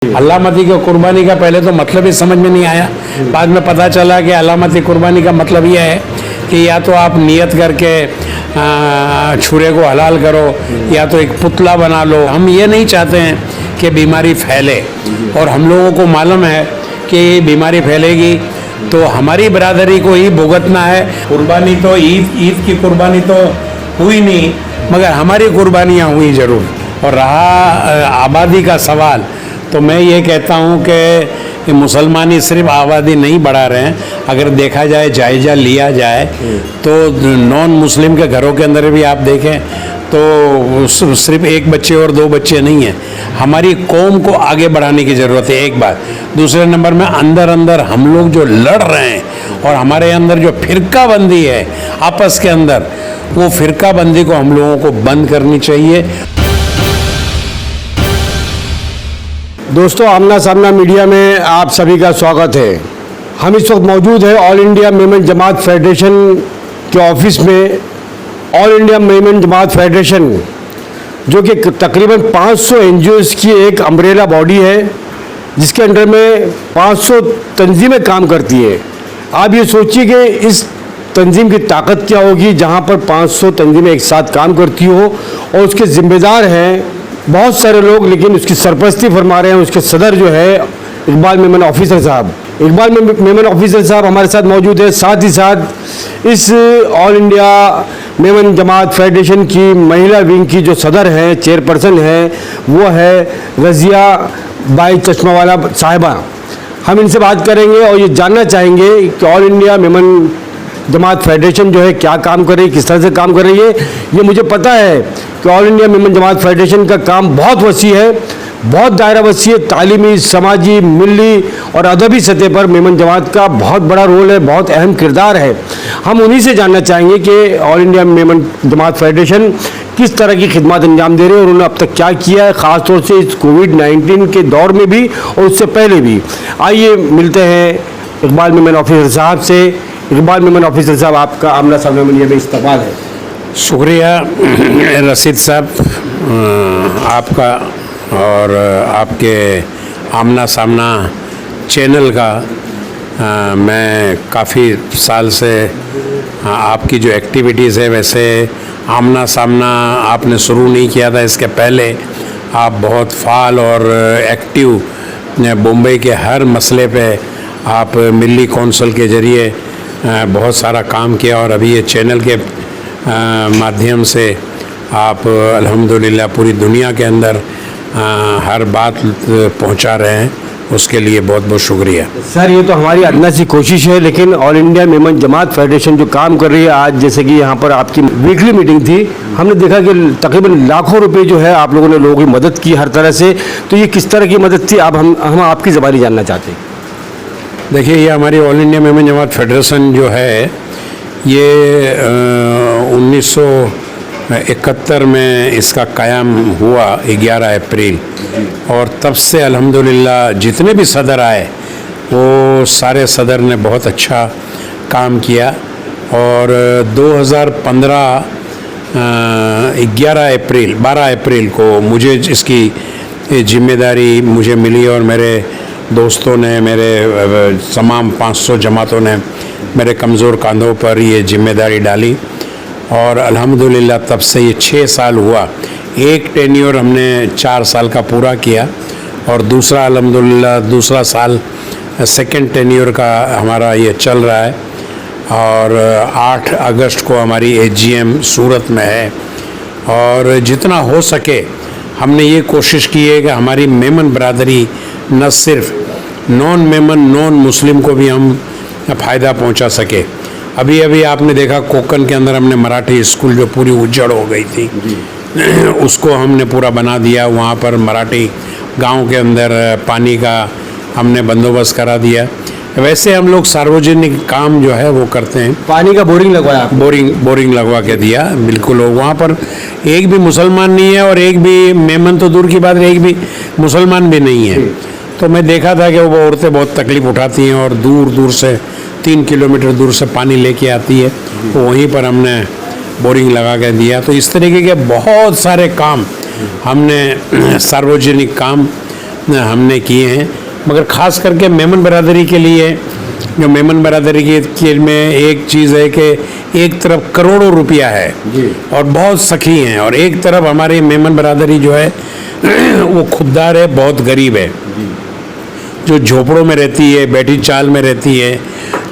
अलामती की कुर्बानी का पहले तो मतलब ही समझ में नहीं आया। बाद में पता चला कि अलामती कुर्बानी का मतलब यह है कि या तो आप नियत करके छुरे को हलाल करो या तो एक पुतला बना लो। हम ये नहीं चाहते हैं कि बीमारी फैले, और हम लोगों को मालूम है कि बीमारी फैलेगी तो हमारी बरादरी को ही भुगतना है। कुर्बानी तो ईद की कुर्बानी तो हुई नहीं, मगर हमारी कुर्बानियाँ हुई ज़रूर। और रहा आबादी का सवाल, तो मैं ये कहता हूँ कि मुसलमान ही सिर्फ आबादी नहीं बढ़ा रहे हैं। अगर देखा जाए, जायज़ा लिया जाए तो नॉन मुस्लिम के घरों के अंदर भी आप देखें तो सिर्फ एक बच्चे और दो बच्चे नहीं हैं। हमारी कौम को आगे बढ़ाने की ज़रूरत है, एक बात। दूसरे नंबर में अंदर अंदर हम लोग जो लड़ रहे हैं और हमारे अंदर जो फ़िरका बंदी है आपस के अंदर, वो फ़िरका बंदी को हम लोगों को बंद करनी चाहिए। दोस्तों, आमना सामना मीडिया में आप सभी का स्वागत है। हम इस वक्त मौजूद है ऑल इंडिया मेमन जमात फेडरेशन के ऑफिस में। ऑल इंडिया मेमन जमात फेडरेशन जो कि तकरीबन 500 एनजीओज़ की एक अम्ब्रेला बॉडी है, जिसके अंडर में 500 तंजीमें काम करती है। आप ये सोचिए कि इस तंजीम की ताकत क्या होगी जहाँ पर 500 तंजीमें एक साथ काम करती हो, और उसके ज़िम्मेदार हैं बहुत सारे लोग, लेकिन उसकी सरपरस्ती फरमा रहे हैं उसके सदर जो है इकबाल मेमन ऑफिसर साहब। इकबाल मेमन ऑफिसर साहब हमारे साथ मौजूद है। साथ ही साथ इस ऑल इंडिया मेमन जमात फेडरेशन की महिला विंग की जो सदर हैं, चेयरपर्सन हैं, वो है रज़िया बाई चश्मावाला साहिबा। हम इनसे बात करेंगे और ये जानना चाहेंगे कि ऑल इंडिया मेमन जमात फेडरेशन जो है क्या काम कर रही है, किस तरह से काम कर रही है। ये मुझे पता है कि ऑल इंडिया मेमन जमात फेडरेशन का काम बहुत वसी है, बहुत दायरा वसी है। तालीमी, समाजी, मिली और अदबी सतह पर मेमन जमात का बहुत बड़ा रोल है, बहुत अहम किरदार है। हम उन्हीं से जानना चाहेंगे कि ऑल इंडिया मेमन जमात फेडरेशन किस तरह की खिदमत अंजाम दे रहे हैं और उन्होंने अब तक क्या किया है, ख़ासतौर से इस कोविड-19 के दौर में भी और उससे पहले भी। आइए मिलते हैं इकबाल मेमन ऑफिसर साहब से। इकबाल मेमन ऑफिसर साहब, आपका आमना सामना मीडिया में इस्तकबाल है। शुक्रिया रशीद साहब आपका और आपके आमना सामना चैनल का। मैं काफ़ी साल से आपकी जो एक्टिविटीज़ है, वैसे आमना सामना आपने शुरू नहीं किया था, इसके पहले आप बहुत फ़ाल और एक्टिव बम्बई के हर मसले पे आप मिली कौंसिल के ज़रिए बहुत सारा काम किया, और अभी ये चैनल के माध्यम से आप अल्हम्दुलिल्लाह पूरी दुनिया के अंदर हर बात पहुंचा रहे हैं। उसके लिए बहुत बहुत शुक्रिया सर। ये तो हमारी अदना सी कोशिश है, लेकिन ऑल इंडिया मेमन जमात फेडरेशन जो काम कर रही है, आज जैसे कि यहाँ पर आपकी वीकली मीटिंग थी, हमने देखा कि तकरीबन लाखों रुपए जो है आप लोगों ने लोगों की मदद की हर तरह से। तो ये किस तरह की मदद थी, आप हम आपकी ज़बानी जानना चाहते हैं। देखिए, ये हमारी ऑल इंडिया मेमन जमात फेडरेशन जो है, ये 1971 में इसका क़याम हुआ 11 अप्रैल, और तब से अल्हम्दुलिल्लाह जितने भी सदर आए वो सारे सदर ने बहुत अच्छा काम किया। और 2015 12 अप्रैल को मुझे इसकी जिम्मेदारी मुझे मिली, और मेरे दोस्तों ने, मेरे तमाम 500 जमातों ने मेरे कमज़ोर कंधों पर ये जिम्मेदारी डाली, और अल्हम्दुलिल्लाह तब से ये 6 साल हुआ। एक टेन्योर हमने 4 साल का पूरा किया, और दूसरा अल्हम्दुलिल्लाह दूसरा साल सेकंड टेन्योर का हमारा ये चल रहा है। और 8 अगस्त को हमारी AGM सूरत में है, और जितना हो सके हमने ये कोशिश की है कि हमारी मेमन बरादरी न सिर्फ नॉन मेमन, नॉन मुस्लिम को भी हम फ़ायदा पहुंचा सके। अभी अभी आपने देखा कोकन के अंदर हमने मराठी स्कूल जो पूरी उजड़ हो गई थी उसको हमने पूरा बना दिया। वहाँ पर मराठी गांव के अंदर पानी का हमने बंदोबस्त करा दिया। वैसे हम लोग सार्वजनिक काम जो है वो करते हैं। पानी का बोरिंग लगवाया? बोरिंग लगवा के दिया, बिल्कुल। वहाँ पर एक भी मुसलमान नहीं है, और एक भी मेमन तो दूर की बात है, एक भी मुसलमान भी नहीं है। तो मैं देखा था कि वो औरतें बहुत तकलीफ़ उठाती हैं और दूर दूर से 3 किलोमीटर दूर से पानी लेके आती है, तो वहीं पर हमने बोरिंग लगा के दिया। तो इस तरीके के बहुत सारे काम हमने सार्वजनिक काम हमने किए हैं। मगर ख़ास करके मेमन बरादरी के लिए, जो मेमन बरादरी के में एक चीज़ है कि एक तरफ करोड़ों रुपया है और बहुत सखी हैं, और एक तरफ हमारी मेमन बरादरी जो है वो खुददार है, बहुत गरीब है, जो झोपड़ों में रहती है, बैठी चाल में रहती है,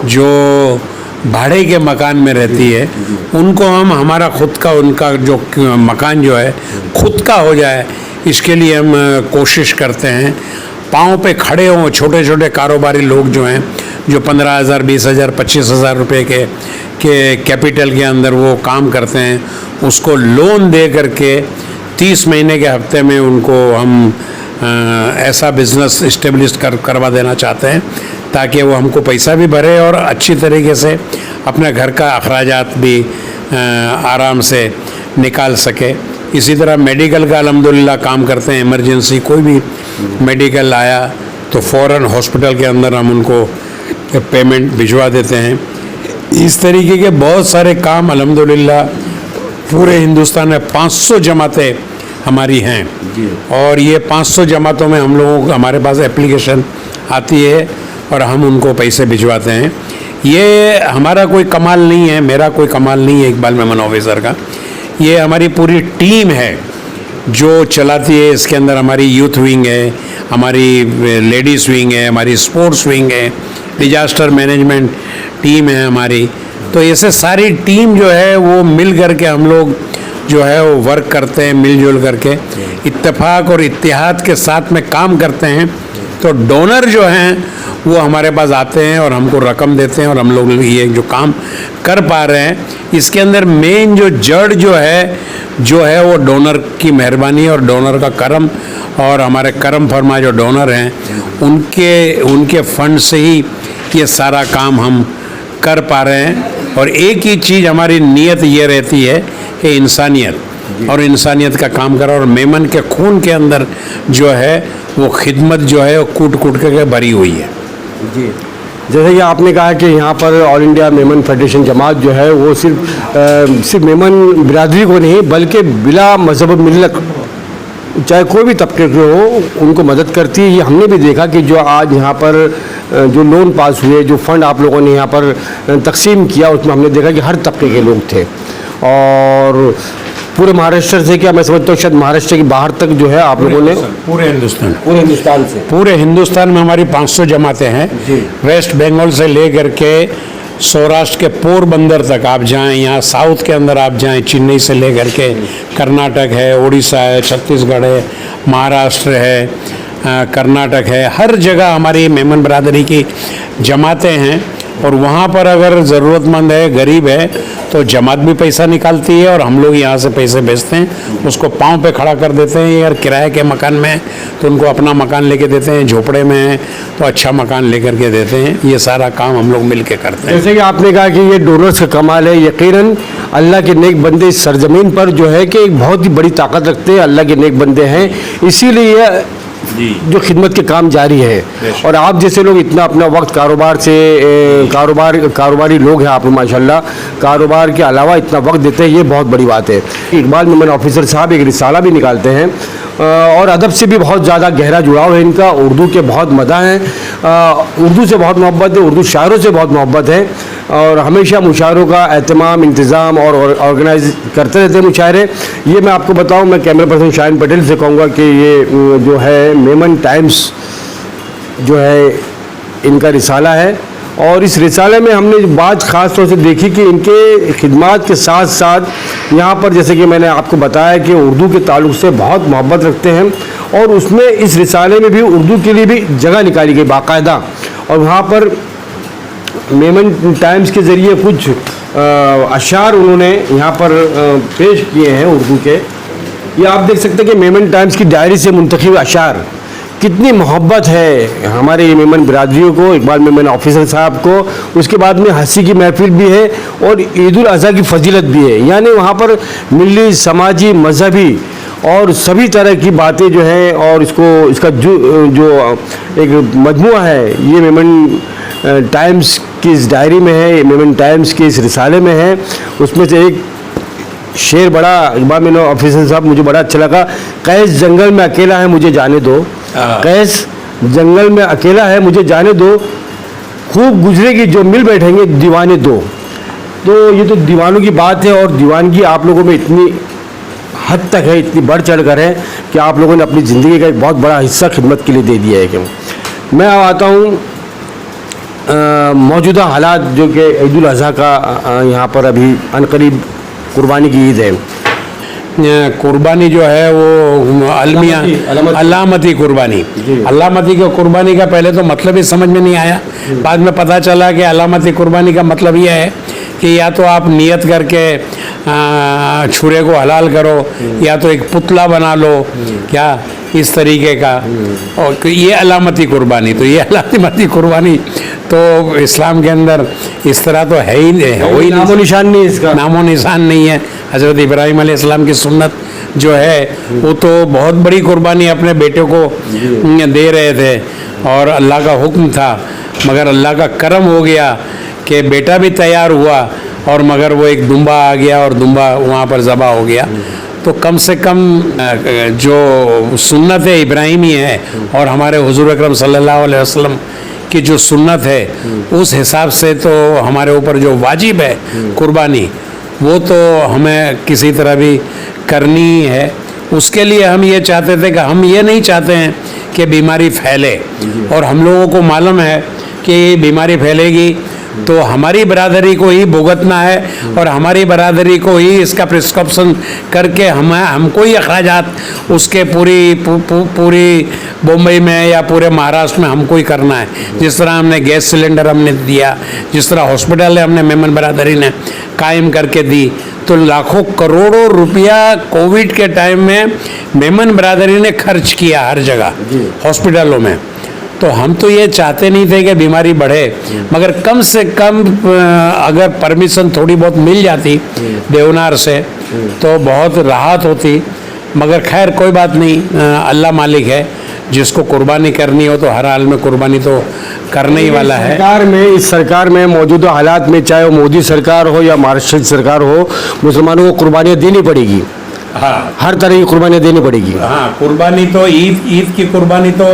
जो भाड़े के मकान में रहती है, उनको हम हमारा खुद का उनका जो मकान जो है खुद का हो जाए, इसके लिए हम कोशिश करते हैं। पाँव पे खड़े हों छोटे छोटे कारोबारी लोग जो हैं, जो 15,000, 20,000, 25,000 रुपये के कैपिटल के अंदर वो काम करते हैं, उसको लोन दे करके 30 महीने के हफ्ते में उनको हम ऐसा बिज़नेस इस्टेब्लिश करवा देना चाहते हैं ताकि वो हमको पैसा भी भरे और अच्छी तरीके से अपने घर का अखराजात भी आराम से निकाल सके। इसी तरह मेडिकल का अल्हम्दुलिल्लाह काम करते हैं। इमरजेंसी कोई भी मेडिकल आया तो फ़ौरन हॉस्पिटल के अंदर हम उनको पेमेंट भिजवा देते हैं। इस तरीके के बहुत सारे काम अल्हम्दुलिल्लाह पूरे हिंदुस्तान में 500 जमातें हमारी हैं, और ये 500 जमातों में हम लोगों को हमारे पास एप्लीकेशन आती है और हम उनको पैसे भिजवाते हैं। ये हमारा कोई कमाल नहीं है, मेरा कोई कमाल नहीं है इकबाल मेमन ऑफिसर का, ये हमारी पूरी टीम है जो चलाती है। इसके अंदर हमारी यूथ विंग है, हमारी लेडीज़ विंग है, हमारी स्पोर्ट्स विंग है, डिजास्टर मैनेजमेंट टीम है हमारी। तो ऐसे सारी टीम जो है वो मिल करके हम लोग जो है वो वर्क करते हैं, मिलजुल करके इत्तेफाक और इत्तेहाद के साथ में काम करते हैं। तो डोनर जो हैं वो हमारे पास आते हैं और हमको रकम देते हैं, और हम लोग ये जो काम कर पा रहे हैं इसके अंदर मेन जो जड़ जो है वो डोनर की मेहरबानी और डोनर का करम, और हमारे करम फरमा जो डोनर हैं उनके फंड से ही ये सारा काम हम कर पा रहे हैं। और एक ही चीज़ हमारी नीयत ये रहती है कि इंसानियत और इंसानियत का काम करा, और मेमन के खून के अंदर जो है वो खिदमत जो है वो कूट कूट के भरी हुई है। जी, जैसे कि आपने कहा कि यहाँ पर ऑल इंडिया मेमन फेडरेशन जमात जो है वो सिर्फ मेमन बिरादरी को नहीं बल्कि बिला मजहब मिल्लत चाहे कोई भी तबके के हो उनको मदद करती है। ये हमने भी देखा कि जो आज यहाँ पर जो लोन पास हुए, जो फंड आप लोगों ने यहाँ पर तकसीम किया, उसमें हमने देखा कि हर तबके के लोग थे, और पूरे महाराष्ट्र से, क्या मैं समझता हूँ शायद महाराष्ट्र के बाहर तक जो है आप लोगों ने पूरे हिंदुस्तान में हमारी 500 जमातें हैं। वेस्ट बंगाल से ले करके सौराष्ट्र के पोरबंदर तक आप जाएं, यहाँ साउथ के अंदर आप जाएं, चेन्नई से ले करके कर्नाटक है, उड़ीसा है, छत्तीसगढ़ है, महाराष्ट्र है, कर्नाटक है, हर जगह हमारी मेमन बरादरी की जमातें हैं। और वहाँ पर अगर ज़रूरतमंद है, गरीब है, तो जमात भी पैसा निकालती है और हम लोग यहाँ से पैसे भेजते हैं, उसको पाँव पे खड़ा कर देते हैं। यार किराए के मकान में है तो उनको अपना मकान लेके देते हैं, झोपड़े में है तो अच्छा मकान लेकर के देते हैं। ये सारा काम हम लोग मिल के करते हैं। जैसे कि आपने कहा कि ये डोनर्स का कमाल है, यकीनन अल्लाह के नेक बंदे इस सरजमीन पर जो है कि एक बहुत ही बड़ी ताकत रखते हैं, अल्लाह के नेक बंदे हैं, इसीलिए जो खिदमत के काम जारी है। और आप जैसे लोग इतना अपना वक्त कारोबारी लोग हैं आप लोग माशाल्लाह, कारोबार के अलावा इतना वक्त देते हैं, ये बहुत बड़ी बात है। इकबाल मेमन ऑफिसर साहब एक रिसाला भी निकालते हैं, और अदब से भी बहुत ज़्यादा गहरा जुड़ाव है इनका, उर्दू के बहुत मदा हैं, उर्दू से बहुत मोहब्बत है, उर्दू शायरों से बहुत मोहब्बत है, और हमेशा मुशायरों का एहतमाम, इंतज़ाम और ऑर्गेनाइज करते रहते हैं मुशायरे। ये मैं आपको बताऊं, मैं कैमरा पर्सन शाहिन पटेल से कहूँगा कि ये जो है मेमन टाइम्स जो है इनका रिसाला है, और इस रिसाले में हमने बात ख़ास तौर से देखी कि इनके खिदमात के साथ साथ यहाँ पर जैसे कि मैंने आपको बताया कि उर्दू के ताल्लुक़ से बहुत मोहब्बत रखते हैं, और उसमें इस रिसाले में भी उर्दू के लिए भी जगह निकाली गई बाकायदा, और वहाँ पर मेमन टाइम्स के ज़रिए कुछ अशार उन्होंने यहाँ पर पेश किए हैं उर्दू के। ये आप देख सकते हैं कि मेमन टाइम्स की डायरी से मुंतखब अशार, कितनी मोहब्बत है हमारे मेमन बिरादरियों को, इकबाल मेमन ऑफिसर साहब को। उसके बाद में हंसी की महफिल भी है और ईद उल अज़हा की फजीलत भी है, यानी वहाँ पर मिली, समाजी, मजहबी और सभी तरह की बातें जो हैं, और इसका जो एक मजमुआ है ये मेमन टाइम्स की इस डायरी में है, मेमन टाइम्स के इस रिसाले में है। उसमें से एक शेर बड़ा इकबाल मेमन ऑफिसर साहब मुझे बड़ा अच्छा लगा, कैस जंगल में अकेला है मुझे जाने दो, कैस जंगल में अकेला है, मुझे जाने दो, खूब गुजरेगी जो मिल बैठेंगे दीवाने दो। तो ये तो दीवानों की बात है, और दीवानगी आप लोगों में इतनी हद तक है, इतनी बढ़ चढ़ कर है कि आप लोगों ने अपनी ज़िंदगी का एक बहुत बड़ा हिस्सा खिदमत के लिए दे दिया है। क्यों मैं अब आता हूँ मौजूदा हालात, जो कि ईद उल अज़हा का यहाँ पर अभी अनकरीब कुर्बानी की ईद है। कुर्बानी जो है वो अलमिया अलामती कुर्बानी, अलामती के कुर्बानी का पहले तो मतलब ही समझ में नहीं आया। बाद में पता चला कि अलामती कुर्बानी का मतलब यह है कि या तो आप नियत करके छुरे को हलाल करो, या तो एक पुतला बना लो, क्या इस तरीके का। और ये अलामती कुर्बानी, तो ये अलामती कुर्बानी तो इस्लाम के अंदर इस तरह तो है ही नहीं, नामो निशान नहीं इसका, नामो निशान नहीं है। हज़रत इब्राहीम अलैहिस्सलाम की सुन्नत जो है वो तो बहुत बड़ी कुर्बानी अपने बेटे को दे रहे थे, और अल्लाह का हुक्म था, मगर अल्लाह का करम हो गया कि बेटा भी तैयार हुआ, और मगर वो एक दुम्बा आ गया और दुम्बा वहाँ पर ज़बा हो गया। तो कम से कम जो सुन्नत है इब्राहिमी है, और हमारे हुज़ूर अकरम सल्लल्लाहु अलैहि वसल्लम की जो सुन्नत है, उस हिसाब से तो हमारे ऊपर जो वाजिब है कुर्बानी, वो तो हमें किसी तरह भी करनी है। उसके लिए हम ये चाहते थे कि हम ये नहीं चाहते हैं कि बीमारी फैले, और हम लोगों को मालूम है कि बीमारी फैलेगी तो हमारी बरादरी को ही भुगतना है, और हमारी बरादरी को ही इसका प्रिस्क्रिप्शन करके हमको ही अखराजात उसके पूरी बम्बई में या पूरे महाराष्ट्र में हमको ही करना है। जिस तरह हमने गैस सिलेंडर हमने दिया, जिस तरह हॉस्पिटल हमने मेमन बरादरी ने कायम करके दी, तो लाखों करोड़ों रुपया कोविड के टाइम में मेमन बरादरी ने खर्च किया हर जगह हॉस्पिटलों में। तो हम तो ये चाहते नहीं थे कि बीमारी बढ़े, मगर कम से कम अगर परमिशन थोड़ी बहुत मिल जाती देवनार से तो बहुत राहत होती। मगर खैर कोई बात नहीं, अल्लाह मालिक है, जिसको कुर्बानी करनी हो तो हर हाल में कुर्बानी तो करने ही वाला है। इस सरकार में मौजूदा हालात में, चाहे वो मोदी सरकार हो या महाराष्ट्र सरकार हो, मुसलमानों को कुर्बानियाँ देनी पड़ेगी। हाँ, हर तरह की कुर्बानियाँ देनी पड़ेगी। हाँ, कुर्बानी तो ईद की कुर्बानी तो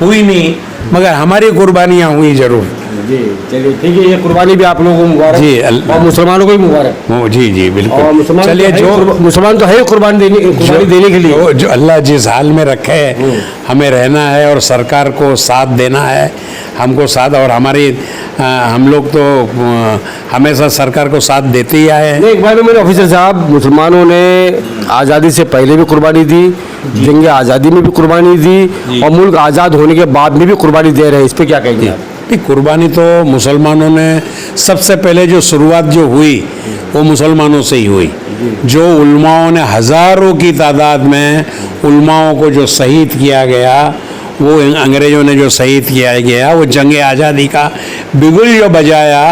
हुई नहीं, मगर हमारी कुर्बानियाँ हुई जरूर। जी चलिए ठीक है, ये कुर्बानी भी आप लोगों को मुबारक जी, और मुसलमानों को भी मुबारक। जी जी बिल्कुल। और मुसलमान चलिए, जो मुसलमान तो है कुर्बानी देने के लिए, जो अल्लाह जिस हाल में रखे हमें रहना है, और सरकार को साथ देना है, हमको साथ, और हम लोग तो हमेशा सरकार को साथ देते ही आए हैं। एक बार में मेरे ऑफिसर साहब, मुसलमानों ने आज़ादी से पहले भी कुर्बानी दी, जंग आज़ादी में भी कुर्बानी दी, और मुल्क आज़ाद होने के बाद में भी कुर्बानी दे रहे हैं, इस पर क्या कहेंगे? कुर्बानी तो मुसलमानों ने सबसे पहले जो शुरुआत जो हुई वो मुसलमानों से ही हुई। जो उलमाओं ने हज़ारों की तादाद में उलमाओं को जो शहीद किया गया, वो अंग्रेज़ों ने जो शहीद किया गया, वो जंग आज़ादी का बिगुल जो बजाया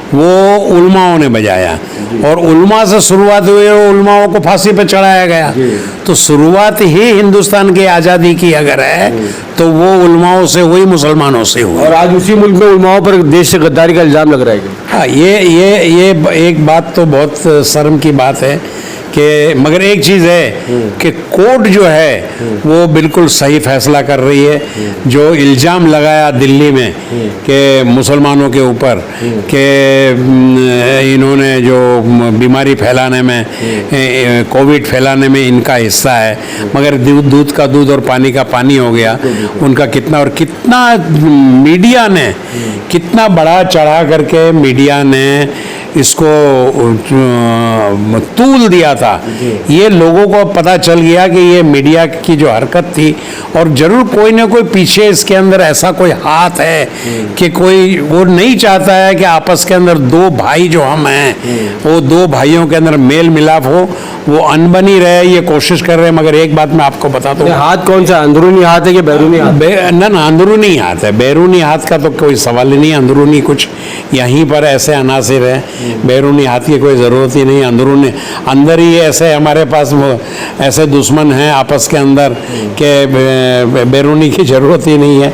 वो उलमाओं ने बजाया, और उलमा से शुरुआत हुई और उलमाओं को फांसी पे चढ़ाया गया। तो शुरुआत ही हिंदुस्तान की आज़ादी की अगर है तो वो उलमाओं से हुई, मुसलमानों से हुई। और आज उसी मुल्क में उलमाओं पर देश से गद्दारी का इल्ज़ाम लग रहा है। हाँ, ये एक बात तो बहुत शर्म की बात है कि, मगर एक चीज़ है कि कोर्ट जो है वो बिल्कुल सही फैसला कर रही है। जो इल्ज़ाम लगाया दिल्ली में कि मुसलमानों के ऊपर कि इन्होंने जो बीमारी फैलाने में, कोविड फैलाने में इनका हिस्सा है, मगर दूध का दूध और पानी का पानी हो गया उनका। कितना मीडिया ने कितना बड़ा चढ़ा करके मीडिया ने इसको तूल दिया था। ये लोगों को पता चल गया कि ये मीडिया की जो हरकत थी, और जरूर कोई ना कोई पीछे इसके अंदर ऐसा कोई हाथ है कि कोई वो नहीं चाहता है कि आपस के अंदर दो भाई जो हम हैं, वो दो भाइयों के अंदर मेल मिलाप हो, वो अनबनी रहे, ये कोशिश कर रहे हैं। मगर एक बात मैं आपको बताता हूँ, हाथ कौन सा, अंदरूनी हाथ है कि बैरूनी हाथ? ना अंदरूनी हाथ है, बैरूनी हाथ का तो कोई सवाल ही नहीं। अंदरूनी कुछ यहीं पर ऐसे अनासिर हैं, बैरूनी हाथ की कोई ज़रूरत ही नहीं। अंदरूनी अंदर ही ऐसे हमारे पास ऐसे दुश्मन हैं आपस के अंदर कि बैरूनी की ज़रूरत ही नहीं है।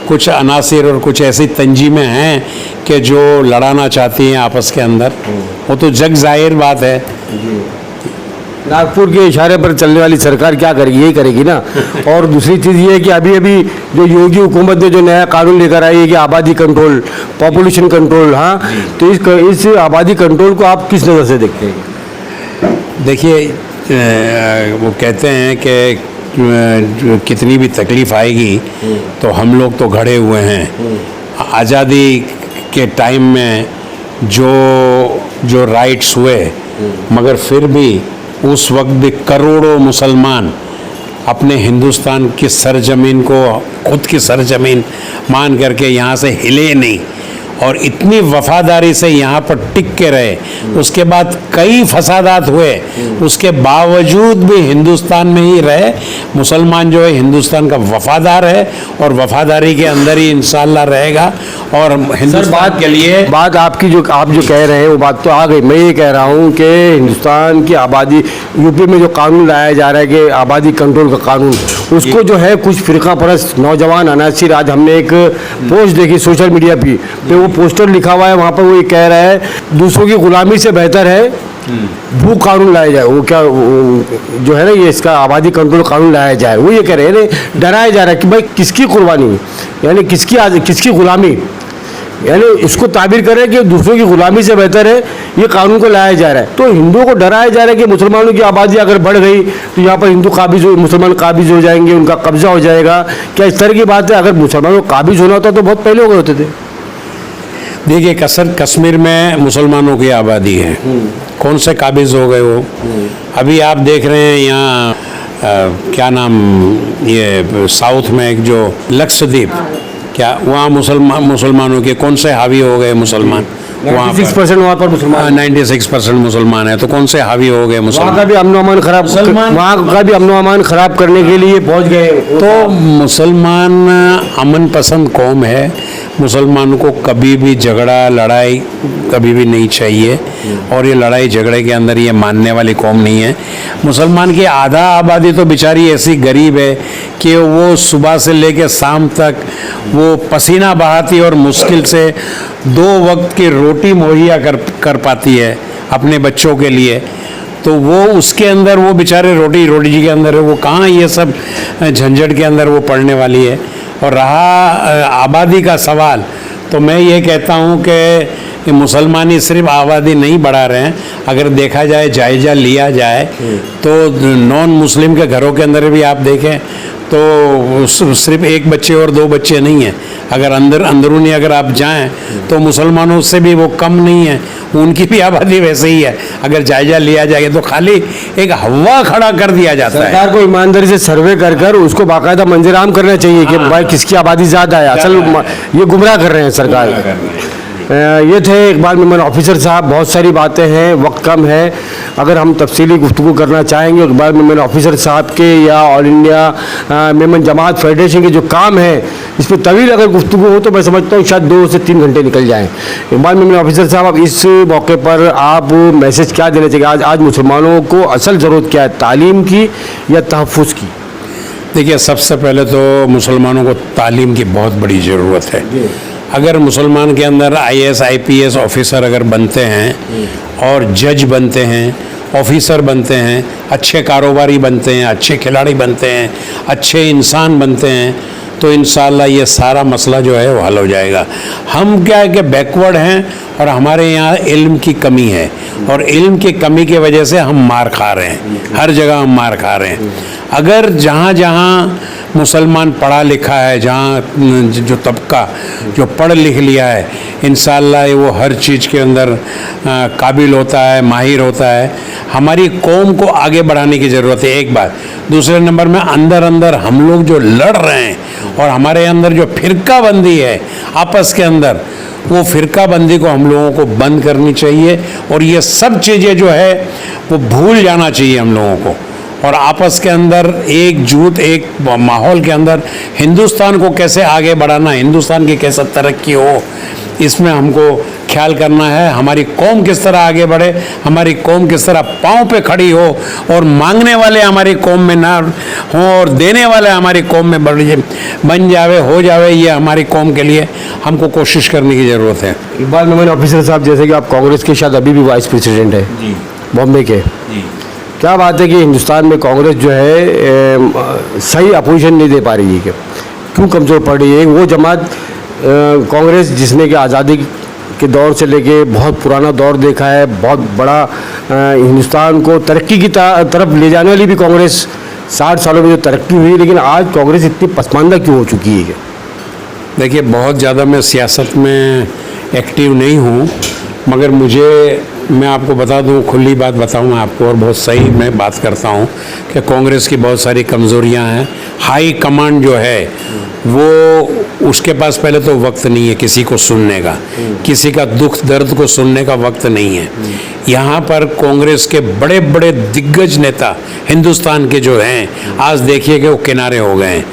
कुछ अनासिर और कुछ ऐसी तंजीमें हैं कि जो लड़ाना चाहती हैं आपस के अंदर, वो तो जग जाहिर बात है। नागपुर के इशारे पर चलने वाली सरकार क्या करेगी, यही करेगी ना। और दूसरी चीज़ ये है कि अभी अभी जो योगी हुकूमत ने जो नया कानून लेकर आई है कि आबादी कंट्रोल, पॉपुलेशन कंट्रोल, हाँ, तो इस आबादी कंट्रोल को आप किस नज़र से देखते हैं? देखिए, वो कहते हैं कि कितनी भी तकलीफ़ आएगी तो हम लोग तो घड़े हुए हैं। आज़ादी के टाइम में जो राइट्स हुए, मगर फिर भी उस वक्त भी करोड़ों मुसलमान अपने हिंदुस्तान की सरजमीन को खुद की सरजमीन मान करके यहाँ से हिले नहीं और इतनी वफादारी से यहाँ पर टिक के रहे। उसके बाद कई फसादात हुए, उसके बावजूद भी हिंदुस्तान में ही रहे। मुसलमान जो है हिंदुस्तान का वफादार है और वफादारी के अंदर ही इंशाअल्लाह रहेगा। और हिंदुस्तान के लिए बात आपकी जो आप जो कह रहे हैं वो बात तो आ गई। मैं ये कह रहा हूँ कि हिंदुस्तान की आबादी, यूपी में जो कानून लाया जा रहा है कि आबादी कंट्रोल का कानून, उसको जो है कुछ फिरका परस्त नौजवान अनासिर, आज हमने एक पोस्ट देखी सोशल मीडिया पे वो पोस्टर लिखा हुआ है, वहाँ पर वो ये कह रहा है दूसरों की गुलामी से बेहतर है भू कानून लाया जाए। वो क्या जो है ना, ये इसका आबादी कंट्रोल कानून लाया जाए। वो ये कह रहे हैं, डराया जा रहा है कि भाई किसकी कुर्बानी, यानी किसकी गुलामी, यानी इसको ताबीर कर रहे हैं कि दूसरों की गुलामी से बेहतर है ये कानून को लाया जा रहा है। तो हिंदुओं को डराया जा रहा है कि मुसलमानों की आबादी अगर बढ़ गई तो यहाँ पर हिंदू काबिज मुसलमान काबिज हो जाएंगे, उनका कब्जा हो जाएगा। क्या इस तरह की बात है? अगर मुसलमानों को काबिज होना होता तो बहुत पहले हो गए होते थे। देखिए, कश्मीर में मुसलमानों की आबादी है, कौन से काबिज हो गए वो? अभी आप देख रहे हैं यहाँ क्या नाम, ये साउथ में एक जो लक्षद्वीप, क्या वहाँ मुसलमानों के कौन से हावी हो गए मुसलमान? 96% वहाँ पर मुसलमान, 96% मुसलमान है, तो कौन से हावी हो गए मुसलमान? वहाँ का भी अमन अमान खराब करने के लिए पहुँच गए। तो मुसलमान अमन पसंद कौम है। मुसलमानों को कभी भी झगड़ा लड़ाई कभी भी नहीं चाहिए और ये लड़ाई झगड़े के अंदर ये मानने वाली कौम नहीं है। मुसलमान की आधा आबादी तो बेचारी ऐसी गरीब है कि वो सुबह से लेकर शाम तक वो पसीना बहाती और मुश्किल से 2 वक्त की रोटी मुहैया कर पाती है अपने बच्चों के लिए। तो वो उसके अंदर वो बेचारे रोटी जी के अंदर है, वो कहाँ ये सब झंझट के अंदर वो पड़ने वाली है। और रहा आबादी का सवाल, तो मैं ये कहता हूँ कि मुसलमानी सिर्फ आबादी नहीं बढ़ा रहे हैं। अगर देखा जाए, जायज़ा लिया जाए तो नॉन मुस्लिम के घरों के अंदर भी आप देखें तो सिर्फ 1 बच्चे और 2 बच्चे नहीं हैं। अगर अंदरूनी अगर आप जाएं तो मुसलमानों से भी वो कम नहीं है, उनकी भी आबादी वैसे ही है। अगर जायजा लिया जाए तो खाली एक हवा खड़ा कर दिया जाता है। सरकार को ईमानदारी से सर्वे कर उसको बाकायदा मंजूराम करना चाहिए कि भाई किसकी आबादी ज़्यादा है। असल ये गुमराह कर रहे हैं सरकार। ये थे इकबाल मेमन ऑफिसर साहब। बहुत सारी बातें हैं, वक्त कम है। अगर हम तफसीली गुफ्तगू करना चाहेंगे इकबाल मेमन ऑफिसर साहब के या ऑल इंडिया मेमन जमात फेडरेशन के जो काम है इस पर तवील अगर गुफ्तगू हो तो मैं समझता हूँ शायद 2 से 3 घंटे निकल जाएँ। इकबाल मेमन ऑफिसर साहब, अब इस मौके पर आप मैसेज क्या देना चाहिए? आज मुसलमानों को असल ज़रूरत क्या है, तालीम की या तहफ़्फ़ुज़ की? देखिए, सबसे पहले तो मुसलमानों को तालीम की बहुत बड़ी ज़रूरत है। अगर मुसलमान के अंदर IAS IPS ऑफिसर अगर बनते हैं और जज बनते हैं, ऑफिसर बनते हैं, अच्छे कारोबारी बनते हैं, अच्छे खिलाड़ी बनते हैं, अच्छे इंसान बनते हैं, तो इंशाअल्लाह ये सारा मसला जो है वो हल हो जाएगा। हम क्या है कि बैकवर्ड हैं और हमारे यहाँ इल्म की कमी है और इल्म की कमी की वजह से हम मार खा रहे हैं, हर जगह हम मार खा रहे हैं। अगर जहाँ जहाँ मुसलमान पढ़ा लिखा है, जहाँ जो तबका जो पढ़ लिख लिया है, इंशाअल्लाह वो हर चीज़ के अंदर काबिल होता है, माहिर होता है। हमारी कौम को आगे बढ़ाने की ज़रूरत है, एक बात। दूसरे नंबर में अंदर हम लोग जो लड़ रहे हैं और हमारे अंदर जो फ़िरका बंदी है आपस के अंदर, वो फ़िरका बंदी को हम लोगों को बंद करनी चाहिए और ये सब चीज़ें जो है वो भूल जाना चाहिए हम लोगों को। और आपस के अंदर एकजुट एक माहौल के अंदर हिंदुस्तान को कैसे आगे बढ़ाना, हिंदुस्तान की कैसे तरक्की हो, इसमें हमको ख्याल करना है। हमारी कौम किस तरह आगे बढ़े, हमारी कौम किस तरह पाँव पे खड़ी हो और मांगने वाले हमारी कौम में ना हों और देने वाले हमारी कौम में बन जावे, हो जावे, ये हमारी कौम के लिए हमको कोशिश करने की ज़रूरत है। इकबाल मेमन ऑफिसर साहब, जैसे कि आप कांग्रेस के शायद अभी भी वाइस प्रेसिडेंट है जी, बॉम्बे के, जी, क्या बात है कि हिंदुस्तान में कांग्रेस जो है सही अपोजिशन नहीं दे पा रही है, क्यों कमज़ोर पड़ रही है? वो जमात कांग्रेस जिसने कि आज़ादी के दौर से लेके बहुत पुराना दौर देखा है, बहुत बड़ा हिंदुस्तान को तरक्की की तरफ ले जाने वाली भी कांग्रेस 60 सालों में जो तरक्की हुई, लेकिन आज कांग्रेस इतनी पसमानदा क्यों हो चुकी है? देखिए, बहुत ज़्यादा मैं सियासत में एक्टिव नहीं हूँ, मगर मैं आपको बता दूं, खुली बात बताऊं मैं आपको, और बहुत सही मैं बात करता हूं कि कांग्रेस की बहुत सारी कमज़ोरियां हैं। हाई कमांड जो है वो, उसके पास पहले तो वक्त नहीं है किसी को सुनने का, किसी का दुख दर्द को सुनने का वक्त नहीं है। यहाँ पर कांग्रेस के बड़े बड़े दिग्गज नेता हिंदुस्तान के जो हैं, आज देखिए कि वो किनारे हो गए हैं।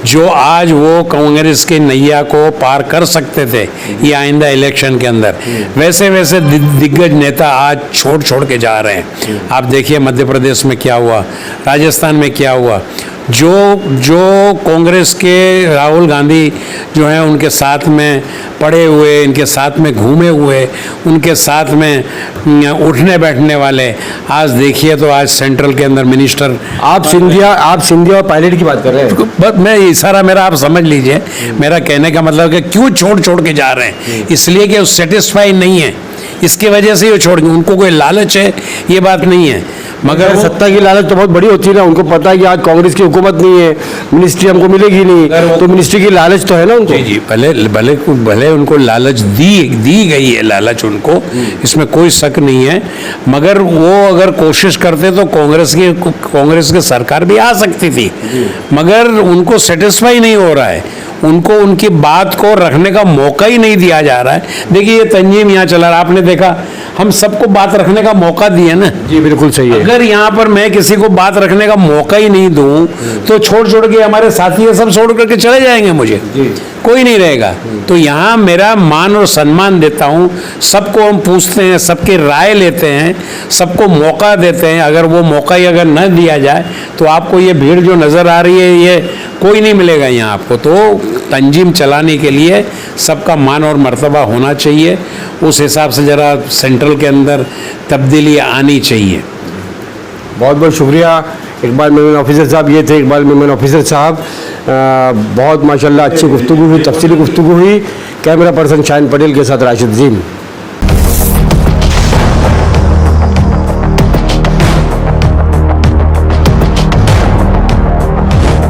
जो आज वो कांग्रेस के नैया को पार कर सकते थे ये आइंदा इलेक्शन के अंदर, वैसे वैसे दिग्गज नेता आज छोड़ के जा रहे हैं। आप देखिए मध्य प्रदेश में क्या हुआ, राजस्थान में क्या हुआ। जो कांग्रेस के राहुल गांधी जो हैं उनके साथ में पड़े हुए, इनके साथ में घूमे हुए, उनके साथ में उठने बैठने वाले, आज देखिए तो आज सेंट्रल के अंदर मिनिस्टर। आप सिंधिया और पायलट की बात कर रहे हैं? बस मैं इशारा मेरा आप समझ लीजिए, मेरा कहने का मतलब कि क्यों छोड़ के जा रहे हैं, इसलिए कि वो सेटिस्फाई नहीं है, इसकी वजह से वो छोड़, उनको कोई लालच है ये बात नहीं है। मगर सत्ता की लालच तो बहुत बड़ी होती है ना, उनको पता है कि आज कांग्रेस की हुकूमत नहीं है, मिनिस्ट्री हमको मिलेगी नहीं, तो मिनिस्ट्री की लालच तो है ना उनको। जी, भले उनको लालच दी गई है, लालच उनको, इसमें कोई शक नहीं है, मगर वो अगर कोशिश करते तो कांग्रेस की सरकार भी आ सकती थी, मगर उनको सेटिस्फाई नहीं हो रहा है, उनको उनकी बात को रखने का मौका ही नहीं दिया जा रहा है। देखिए ये तंजीम यहाँ चला रहा, आपने देखा हम सबको बात रखने का मौका दिया ना। जी बिल्कुल सही है। अगर यहाँ पर मैं किसी को बात रखने का मौका ही नहीं दूं तो छोड़ के हमारे साथी ये सब छोड़ करके चले जाएंगे, मुझे कोई नहीं रहेगा। तो यहाँ मेरा मान और सम्मान देता हूँ, सबको हम पूछते हैं, सबकी राय लेते हैं, सबको मौका देते हैं। अगर वो मौका ही अगर न दिया जाए तो आपको ये भीड़ जो नज़र आ रही है ये कोई नहीं मिलेगा यहाँ आपको। तो तंजीम चलाने के लिए सबका मान और मर्तबा होना चाहिए, उस हिसाब से ज़रा सेंट्रल के अंदर तब्दीली आनी चाहिए। बहुत बहुत शुक्रिया इकबाल मेमन ऑफिसर साहब। ये थे इकबाल मेमन ऑफिसर साहब। बहुत माशाल्लाह अच्छी गुफ्तगू हुई, तफसीली गुफ्तगू हुई। कैमरा पर्सन शाहिन पटेल के साथ राशिद जीम।